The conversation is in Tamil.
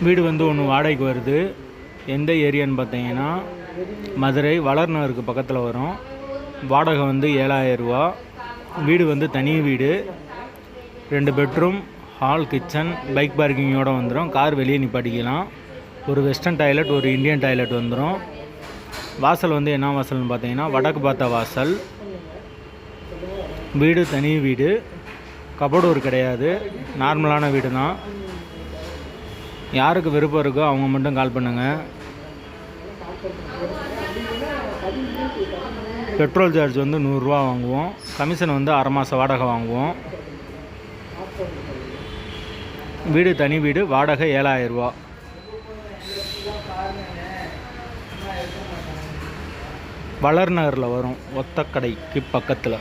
வீடு வந்து ஒன்று வாடகைக்கு வருது. எந்த ஏரியான்னு பார்த்தீங்கன்னா மதுரை வளர்நகருக்கு பக்கத்தில் வரும். வாடகை வந்து 7000 ரூபா. வீடு வந்து தனி வீடு, 2 பெட்ரூம், ஹால், கிச்சன், பைக் பார்க்கிங்கோடு வந்துடும். கார் வெளியே நிப்பாட்டிக்கலாம். ஒரு வெஸ்டர்ன் டாய்லெட், ஒரு இந்தியன் டாய்லெட் வந்துடும். வாசல் வந்து என்ன வாசல்னு பார்த்தீங்கன்னா வடக்கு பார்த்த வாசல். வீடு தனி வீடு, கபோர்டு கிடையாது, நார்மலான வீடு தான். யாருக்கு விருப்பம் இருக்கோ அவங்க மட்டும் கால் பண்ணுங்கள். பெட்ரோல் சார்ஜ் வந்து 100 ரூபா வாங்குவோம். கமிஷன் வந்து அரை மாத வாடகை வாங்குவோம். வீடு தனி வீடு, வாடகை 7000 ரூபா. வளர்நகரில் வரும், ஒத்தக்கடைக்கு பக்கத்தில்.